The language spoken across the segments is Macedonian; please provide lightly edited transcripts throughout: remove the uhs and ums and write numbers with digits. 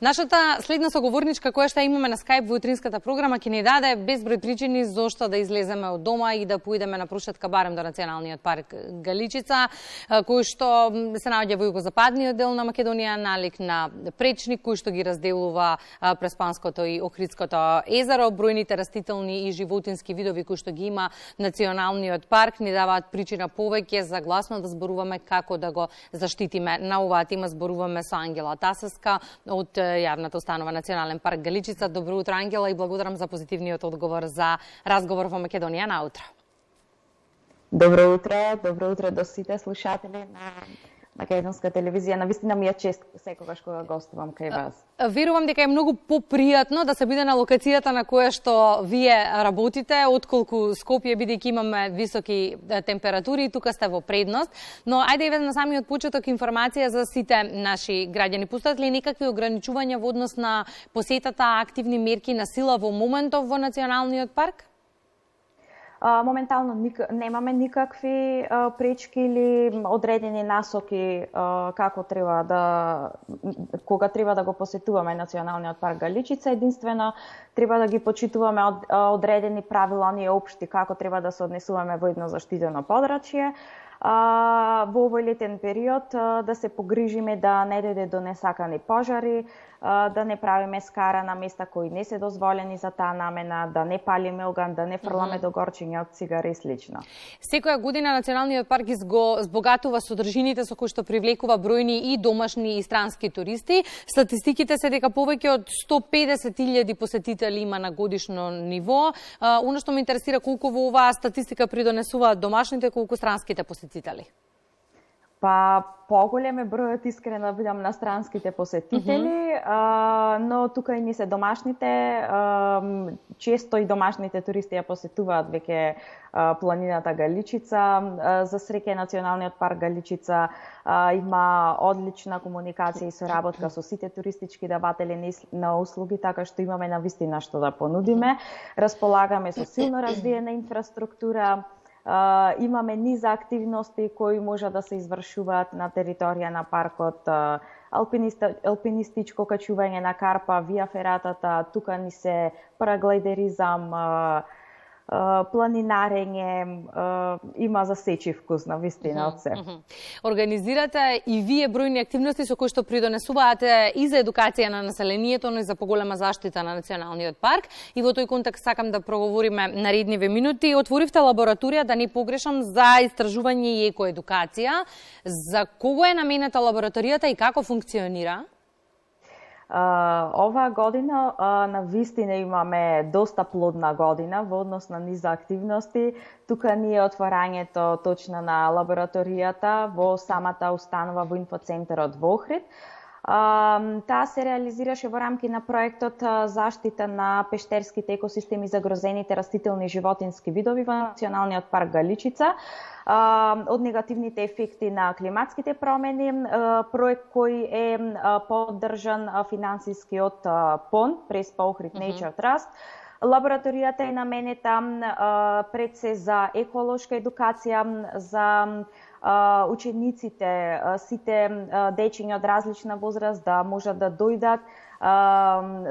Нашата следна соговорничка која што имаме на Skype во утринската програма ќе ни даде безброј причини зошто да излеземе од дома и да поидеме на прошетка барем до Националниот парк Галичица, кој што се наоѓа во југозападниот дел на Македонија, налик на пречник кој што ги разделува Преспанското и Охридското езеро. Бројните растителни и животински видови кои што ги има Националниот парк ни даваат причина повеќе за гласно да зборуваме како да го заштитиме. На оваа тема зборуваме со Ангела Тасевска од јавната установа Национален парк Галичица. Добро утро, Ангела, и благодарам за позитивниот одговор за разговор во Македонија на утро. Добро утро до сите слушатели на Македонска телевизија. Навистина ми е чест секогаш кога гостувам кај вас. Верувам дека е многу попријатно да се биде на локацијата на која што вие работите, отколку Скопје, бидејќи имаме високи температури, тука сте во предност. Но ајде и на самиот почеток информација за сите наши граѓани. Постојат ли некакви ограничувања во однос на посетата, активни мерки на сила во моментов во Националниот парк? Моментално немаме никакви пречки или одредени насоки како треба кога треба да го посетуваме Националниот парк Галичица. Единствено треба да ги почитуваме одредени правила, оние општи како треба да се однесуваме во едно заштитено подрачје. Во овој летен период да се погрижиме да не дојде до несакани пожари, да не правиме скара на места кои не се дозволени за таа намена, да не палиме оган, да не фрламе до горчиња од цигари и слично. Секоја година Националниот парк го збогатува содржините со кои што привлекува бројни и домашни и странски туристи. Статистиките се дека повеќе од 150.000 посетители има на годишно ниво. Оно што ме интересира, колку во оваа статистика придонесуваат домашните, колку странските посетители? Па поголем е бројот, искрено да бидам, на странските посетители, но тука и ни се домашните. Често и домашните туристи ја посетуваат веќе планината Галичица. За среќа Националниот парк Галичица има одлична комуникација и соработка со сите туристички даватели на услуги, така што имаме навистина што да понудиме. Располагаме со силно развиена инфраструктура. Имаме низ активности кои може да се извршуваат на територија на паркот, алпинистичко качување на карпа, вија фератата, тука ни се параглайдеризам, планинарење, има за сечи вкус, на вистина од се. Организирате и вие бројни активности со кои што придонесуваат и за едукација на населението, но и за поголема заштита на Националниот парк. И во тој контекст сакам да проговориме наредниве минути. Отворивте лабораторија, да не погрешам, за истражување и екоедукација. За кого е наменета лабораторијата и како функционира? Оваа година на вистина имаме доста плодна година во однос на низа активности. Тука ни е отворањето точно на лабораторијата во самата установа во инфоцентарот во Охрид. Таа се реализираше во рамки на проектот заштита на пештерските екосистеми за загрозените растителни и животински видови во Националниот парк Галичица, од негативните ефекти на климатските промени, проект кој е поддржан финансиски од ПОН, Преспа Охрид Nature Trust. Лабораторијата е наменета пред се за еколошка едукација, за учениците, сите дечиња од различна возраст да можат да дојдат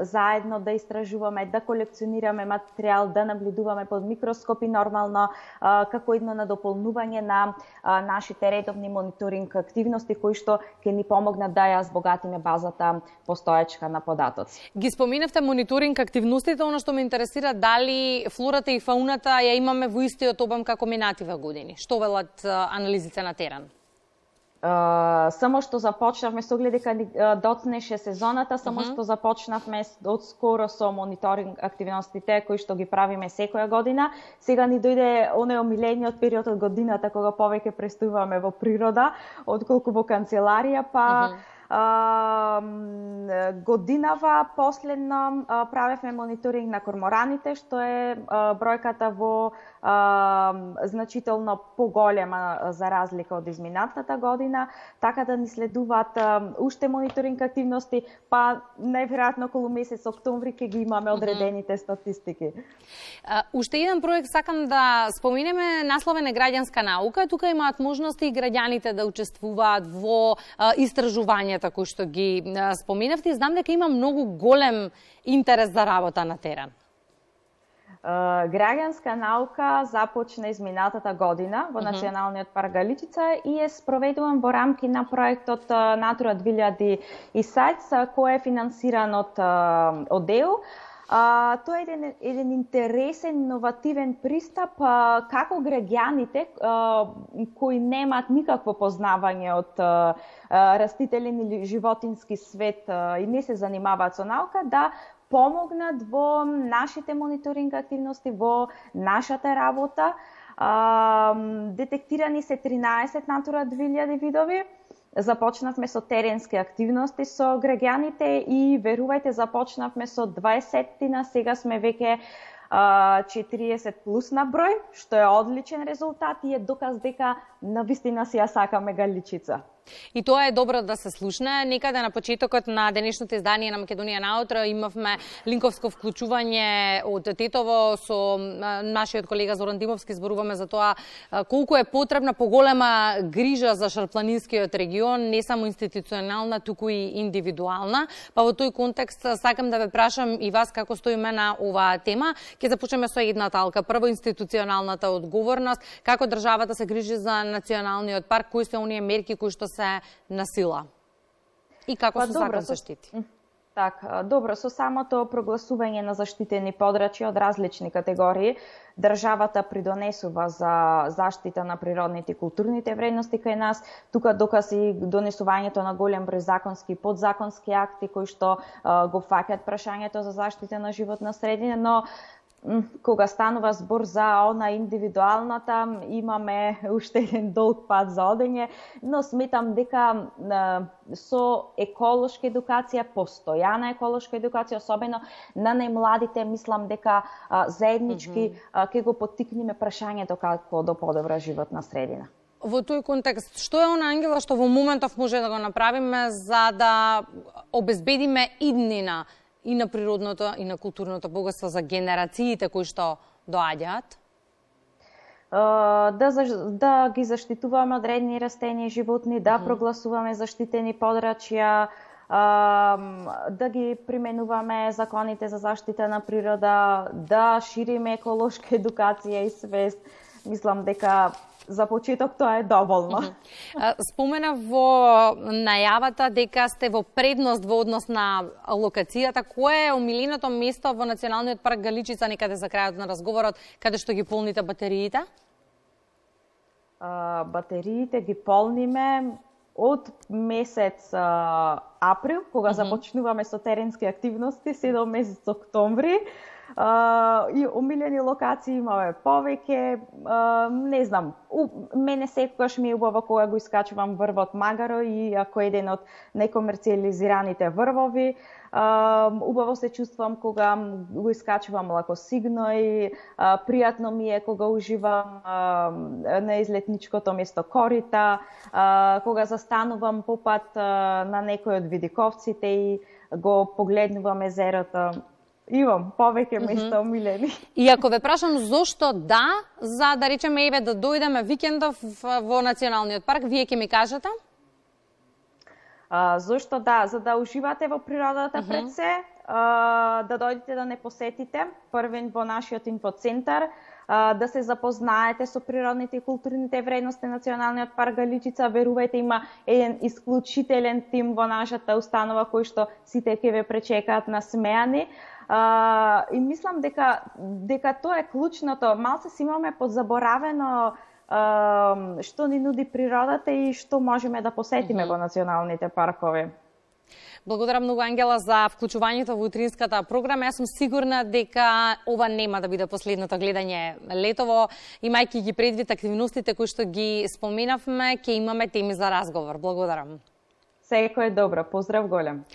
заедно да истражуваме, да колекционираме материјал, да наблюдуваме под микроскопи нормално, како едно надополнување на нашите редовни мониторинг активности кои што ќе ни помогнат да ја збогатиме базата постоечка на податоци. Ги споминавте мониторинг активностите, оно што ме интересира, дали флората и фауната ја имаме во истиот обем како минативе години? Што велат анализите на терен? Само што започнавме, со оглед дека доцнеше сезоната, само што започнавме од скоро со мониторинг активностите кои што ги правиме секоја година. Сега ни дојде оној омилениот период од годината кога повеќе престојуваме во природа отколку во канцеларија, па годинава последно правевме мониторинг на кормораните, што е бројката во значително поголема за разлика од изминатата година, така да ни следуваат уште мониторинг активности, па најверојатно околу месец октомври ќе ги имаме одредените статистики. Уште еден проект сакам да споменеме, насловен е граѓанска наука. Тука имаат можности и граѓаните да учествуваат во истражувањето прашањата кои што ги споменавте, знам дека има многу голем интерес за работа на терен. Граѓанска наука започна изминатата година во Националниот парк Галичица и е спроведуван во рамки на проектот Натура 2000 кој е финансиран од ЕУ. Тоа е еден интересен, иновативен пристап како граѓаните кои немаат никакво познавање од растителен или животински свет и не се занимаваат со наука, да помогнат во нашите мониторинг активности, во нашата работа. Детектирани се 13 Натура 2000 видови. Започнавме со теренски активности со граѓаните и верувајте, започнавме со 20-тина, сега сме веќе 40 плюс на број, што е одличен резултат и е доказ дека навистина си ја сакаме Галичица. И тоа е добро да се слушне. Некаде на почетокот на денешното издание на Македонија наутро имавме линковско вклучување од Тетово со нашиот колега Зоран Димовски, зборуваме за тоа колку е потребна поголема грижа за шарпланинскиот регион, не само институционална, туку и индивидуална. Па во тој контекст сакам да ве прашам и вас како стоиме на оваа тема. Ќе започнеме со една талка. Прво, институционалната одговорност, како државата се грижи за националниот парк, кои се оние мерки кои што се на сила и како со закон заштити? Така, добро, со самото прогласување на заштитени подрачја од различни категории, државата придонесува за заштита на природните и културните вредности кај нас. Тука доказ и донесувањето на голем број законски и подзаконски акти кои што го фаќаат прашањето за заштита на животна средина, но кога станува збор за она индивидуалната, имаме уште еден долг пат за одење, но сметам дека со еколошка едукација, постојана еколошка едукација, особено на најмладите, мислам дека заеднички ќе го поттикнеме прашањето како до подобра животна средина. Во тој контекст, што е она, Ангела, што во моментов може да го направиме за да обезбедиме иднина и на природното и на културното богатство за генерациите кои што доаѓаат? Да ги заштитуваме од редни растенија и животни, да прогласуваме заштитени подрачја, да ги применуваме законите за заштита на природа, да шириме еколошка едукација и свест. Мислам дека за почеток тоа е доволно. Спомена во најавата дека сте во предност во однос на локацијата. Кое е омиленото место во Националниот парк Галичица, некаде за крајот на разговорот, каде што ги полните батериите? Батериите ги полниме од месец април, кога започнуваме со теренски активности, се до месец октомври. И омилени локации имаме повеќе, не знам, мене секогаш ми е убаво кога го искачувам врвот Магаро и ако еден од некомерцијализираните врвови, убаво се чувствувам кога го искачувам Лакосигно и пријатно ми е кога уживам на излетничкото место Корита, кога застанувам попат на некој од видиковците и го погледнувам езерото. Имам повеќе места омилени. И ако ве прашам зошто да, за да речеме еве да дојдеме викендов во Националниот парк, вие ќе ми кажете? Зошто да, за да уживате во природата пред се, да дојдете да не посетите, првен во нашиот инфоцентар, да се запознаете со природните и културните вредности на Националниот парк Галичица. Верувајте, има еден исклучителен тим во нашата установа кој што сите ќе ве пречекаат насмеани. И мислам дека тоа е клучното. Малце си имаме подзаборавено што ни нуди природата и што можеме да посетиме во националните паркови. Благодарам многу, Ангела, за вклучувањето во утринската програма. Јас сум сигурна дека ова нема да биде последното гледање летово. Имајќи ги предвид активностите кои што ги споменавме, ќе имаме теми за разговор. Благодарам. Секој е добро. Поздрав голем.